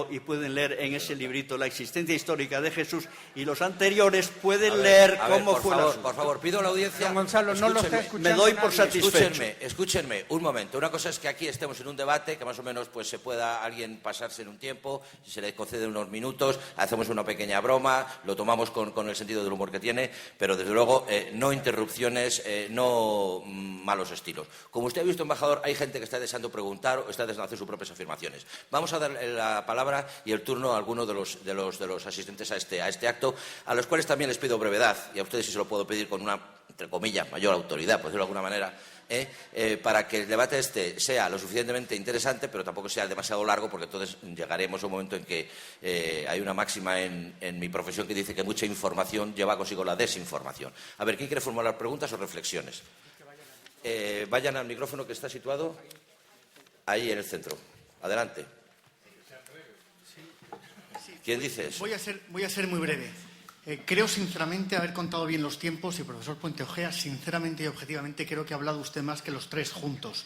y pueden leer en ese librito la existencia histórica de Jesús, y los anteriores pueden leer cómo fue la... Por favor, pido a la audiencia... Don Gonzalo, no lo está escuchando. Me doy por satisfecho. Escúchenme, un momento. Una cosa es que aquí estemos en un debate, que más o menos pues se pueda alguien pasarse en un tiempo, si se le concede unos minutos, hacemos una pequeña broma, lo tomamos con el sentido del humor que tiene, pero desde luego no interrupciones, no malos estilos. Como usted ha visto, embajador, hay gente que está deseando preguntar o está deseando hacer sus propias afirmaciones. Vamos a dar la palabra y el turno a algunos de los asistentes a este acto, a los cuales también les pido brevedad, y a ustedes sí se lo puedo pedir con una, entre comillas, mayor autoridad, por decirlo de alguna manera, para que el debate sea lo suficientemente interesante, pero tampoco sea demasiado largo, porque entonces llegaremos a un momento en que hay una máxima en mi profesión que dice que mucha información lleva consigo la desinformación. A ver, ¿quién quiere formular preguntas o reflexiones? Vayan al micrófono que está situado ahí en el centro. Adelante. ¿Quién dice eso? Voy a ser muy breve. Creo sinceramente haber contado bien los tiempos y, profesor Puente Ojea, sinceramente y objetivamente creo que ha hablado usted más que los tres juntos.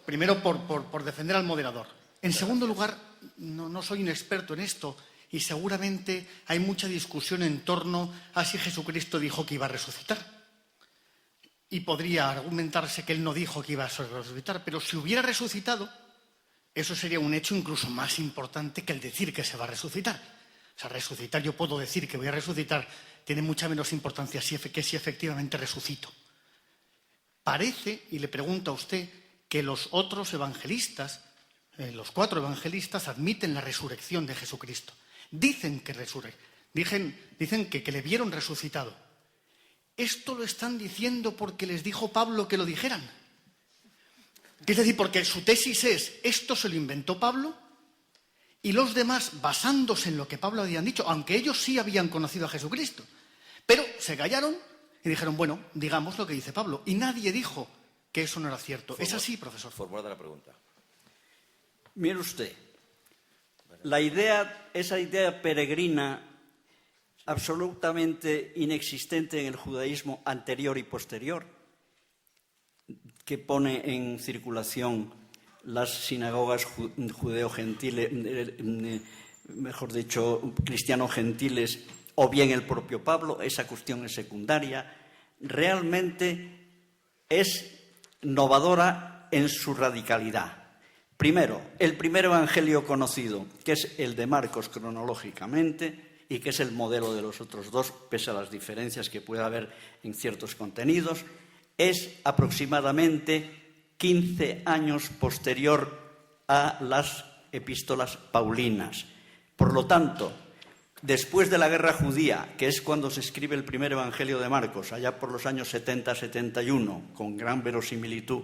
Primero, por defender al moderador. En segundo lugar, no soy un experto en esto y seguramente hay mucha discusión en torno a si Jesucristo dijo que iba a resucitar. Y podría argumentarse que él no dijo que iba a resucitar, pero si hubiera resucitado, eso sería un hecho incluso más importante que el decir que se va a resucitar. O sea, resucitar, yo puedo decir que voy a resucitar, tiene mucha menos importancia que si efectivamente resucito. Parece, y le pregunto a usted, que los otros evangelistas, los 4 evangelistas, admiten la resurrección de Jesucristo. Dicen que dicen que le vieron resucitado. Esto lo están diciendo porque les dijo Pablo que lo dijeran. Es decir, porque su tesis es, esto se lo inventó Pablo, y los demás, basándose en lo que Pablo habían dicho, aunque ellos sí habían conocido a Jesucristo, pero se callaron y dijeron, bueno, digamos lo que dice Pablo. Y nadie dijo que eso no era cierto. ¿Es así, profesor? Formulada la pregunta. Mire usted, esa idea peregrina, absolutamente inexistente en el judaísmo anterior y posterior, que pone en circulación las sinagogas judeo-gentiles, mejor dicho, cristiano-gentiles, o bien el propio Pablo, esa cuestión es secundaria, realmente es innovadora en su radicalidad. Primero, el primer evangelio conocido, que es el de Marcos cronológicamente, y que es el modelo de los otros dos, pese a las diferencias que puede haber en ciertos contenidos, es aproximadamente 15 años posterior a las epístolas paulinas. Por lo tanto, después de la guerra judía, que es cuando se escribe el primer evangelio de Marcos, allá por los años 70-71, con gran verosimilitud,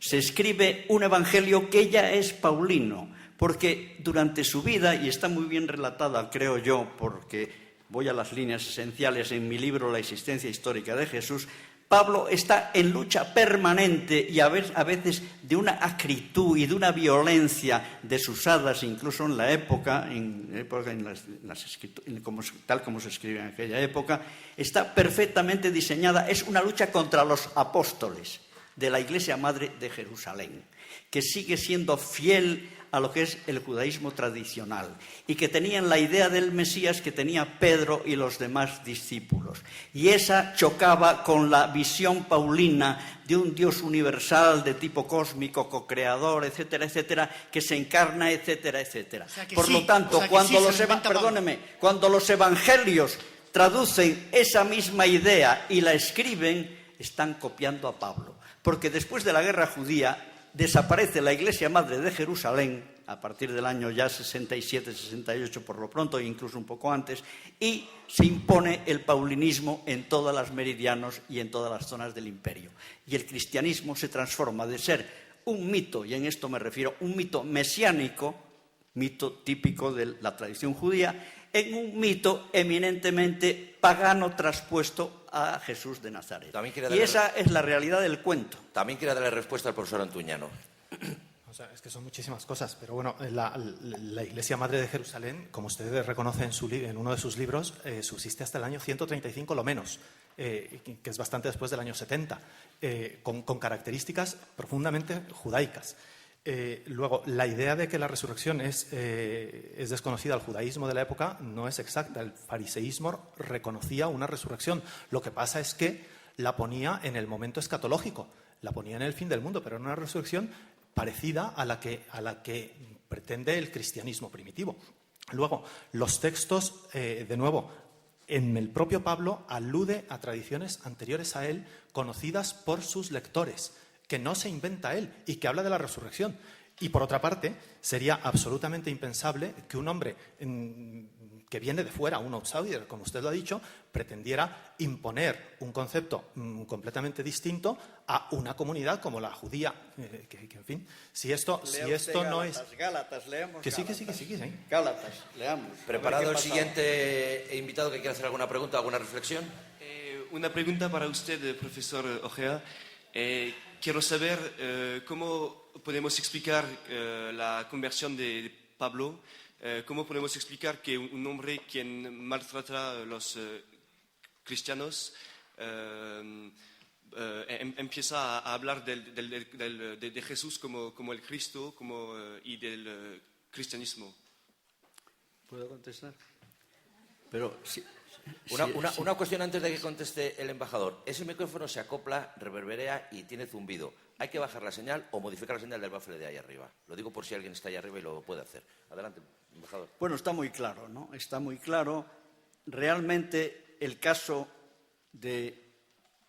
se escribe un evangelio que ya es paulino, porque durante su vida, y está muy bien relatada, creo yo, porque voy a las líneas esenciales en mi libro La existencia histórica de Jesús, Pablo está en lucha permanente y a veces de una acritud y de una violencia desusadas incluso en la época, tal como se escribe en aquella época, está perfectamente diseñada. Es una lucha contra los apóstoles de la Iglesia Madre de Jerusalén, que sigue siendo fiel a lo que es el judaísmo tradicional y que tenían la idea del Mesías que tenía Pedro y los demás discípulos. Y esa chocaba con la visión paulina de un Dios universal de tipo cósmico, co-creador, etcétera, etcétera, que se encarna, etcétera, etcétera. Por lo tanto, cuando los evangelios traducen esa misma idea y la escriben, están copiando a Pablo. Porque después de la guerra judía desaparece la Iglesia Madre de Jerusalén, a partir del año ya 67-68 por lo pronto, e incluso un poco antes, y se impone el paulinismo en todas las meridianos y en todas las zonas del imperio. Y el cristianismo se transforma de ser un mito, y en esto me refiero, un mito mesiánico, mito típico de la tradición judía, en un mito eminentemente pagano traspuesto a Jesús de Nazaret. Y esa es la realidad del cuento. También quiero darle respuesta al profesor Antuñano. O sea, es que son muchísimas cosas, pero bueno, la Iglesia Madre de Jerusalén, como usted reconoce en uno de sus libros, subsiste hasta el año 135 lo menos, que es bastante después del año 70, con características profundamente judaicas. Luego, la idea de que la resurrección es desconocida al judaísmo de la época no es exacta. El fariseísmo reconocía una resurrección. Lo que pasa es que la ponía en el momento escatológico, la ponía en el fin del mundo, pero era una resurrección parecida a la que pretende el cristianismo primitivo. Luego, los textos, de nuevo, en el propio Pablo alude a tradiciones anteriores a él, conocidas por sus lectores, que no se inventa él y que habla de la resurrección. Y por otra parte, sería absolutamente impensable que un hombre que viene de fuera, un outsider, como usted lo ha dicho, pretendiera imponer un concepto completamente distinto a una comunidad como la judía. Que en fin, si esto no es... Gálatas, leemos Que sí. Gálatas, leamos. ¿Preparado el siguiente invitado que quiera hacer alguna pregunta, alguna reflexión? Una pregunta para usted, profesor Ojea. Quiero saber cómo podemos explicar la conversión de Pablo, cómo podemos explicar que un hombre quien maltrata a los cristianos empieza a hablar de Jesús como el Cristo y del cristianismo. ¿Puedo contestar? Pero sí. Una cuestión antes de que conteste el embajador. Ese micrófono se acopla, reverberea y tiene zumbido. ¿Hay que bajar la señal o modificar la señal del bafle de ahí arriba? Lo digo por si alguien está ahí arriba y lo puede hacer. Adelante, embajador. Bueno, está muy claro, ¿no? Está muy claro. Realmente el caso de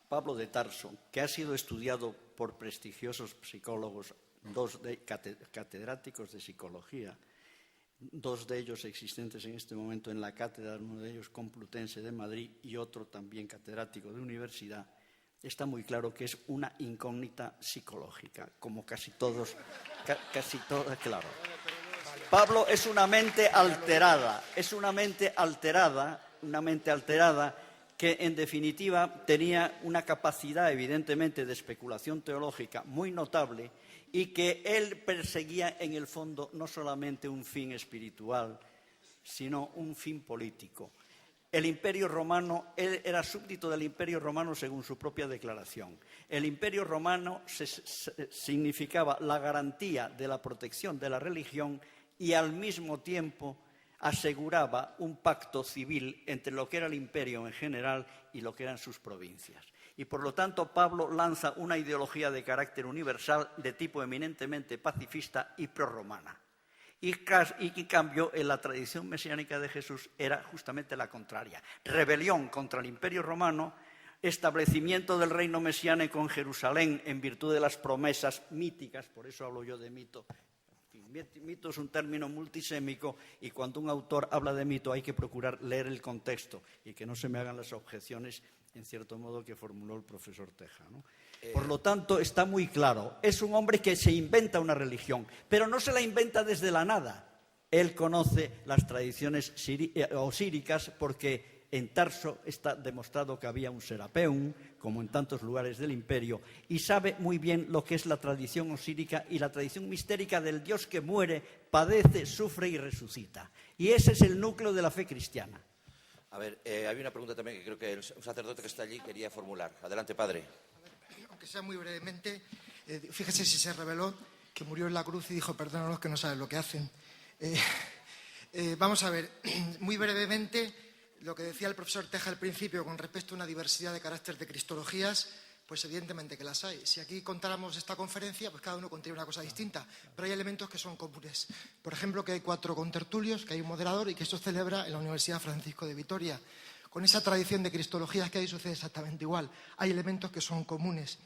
Pablo de Tarso, que ha sido estudiado por prestigiosos psicólogos, catedráticos de psicología, dos de ellos existentes en este momento en la cátedra, uno de ellos Complutense de Madrid y otro también catedrático de universidad, está muy claro que es una incógnita psicológica, como casi todas, claro. Pablo es una mente alterada, que en definitiva tenía una capacidad evidentemente de especulación teológica muy notable y que él perseguía en el fondo no solamente un fin espiritual, sino un fin político. El Imperio Romano, él era súbdito del Imperio Romano según su propia declaración. El Imperio Romano significaba la garantía de la protección de la religión y al mismo tiempo aseguraba un pacto civil entre lo que era el imperio en general y lo que eran sus provincias. Y por lo tanto Pablo lanza una ideología de carácter universal de tipo eminentemente pacifista y prorromana. Y en cambio en la tradición mesiánica de Jesús era justamente la contraria. Rebelión contra el imperio romano, establecimiento del reino mesiánico en Jerusalén en virtud de las promesas míticas, por eso hablo yo de mito. Mito es un término multisémico y cuando un autor habla de mito hay que procurar leer el contexto y que no se me hagan las objeciones, en cierto modo, que formuló el profesor Teja, ¿no? Por lo tanto, está muy claro, es un hombre que se inventa una religión, pero no se la inventa desde la nada. Él conoce las tradiciones osíricas porque en Tarso está demostrado que había un Serapeum, como en tantos lugares del imperio, y sabe muy bien lo que es la tradición osírica y la tradición mistérica del Dios que muere, padece, sufre y resucita. Y ese es el núcleo de la fe cristiana. A ver, hay una pregunta también que creo que un sacerdote que está allí quería formular. Adelante, padre. Aunque sea muy brevemente, fíjese si se reveló que murió en la cruz y dijo, perdónanos que no saben lo que hacen. Vamos a ver, muy brevemente, lo que decía el profesor Teja al principio con respecto a una diversidad de carácter de cristologías, pues evidentemente que las hay. Si aquí contáramos esta conferencia, pues cada uno contaría una cosa distinta, pero hay elementos que son comunes. Por ejemplo, que hay 4 contertulios, que hay un moderador y que esto se celebra en la Universidad Francisco de Vitoria. Con esa tradición de cristologías que ahí sucede exactamente igual. Hay elementos que son comunes.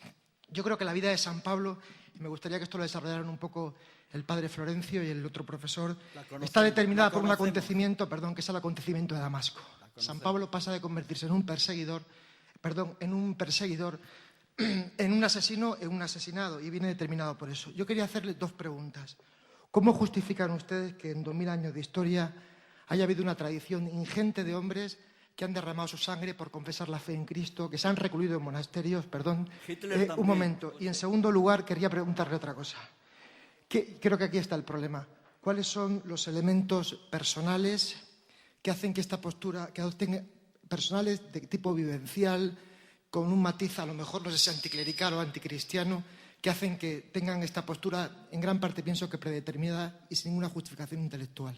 Yo creo que la vida de San Pablo, y me gustaría que esto lo desarrollaran un poco el padre Florencio y el otro profesor, está determinada por un acontecimiento, que es el acontecimiento de Damasco. San Pablo pasa de convertirse en un perseguidor, en un asesino, en un asesinado, y viene determinado por eso. Yo quería hacerle 2 preguntas. ¿Cómo justifican ustedes que en 2000 años de historia haya habido una tradición ingente de hombres que han derramado su sangre por confesar la fe en Cristo, que se han recluido en monasterios, un momento. Y en segundo lugar, quería preguntarle otra cosa. Creo que aquí está el problema. ¿Cuáles son los elementos personales que hacen que esta postura, que adopten personales de tipo vivencial, con un matiz a lo mejor, no sé si anticlerical o anticristiano, que hacen que tengan esta postura, en gran parte pienso que predeterminada y sin ninguna justificación intelectual.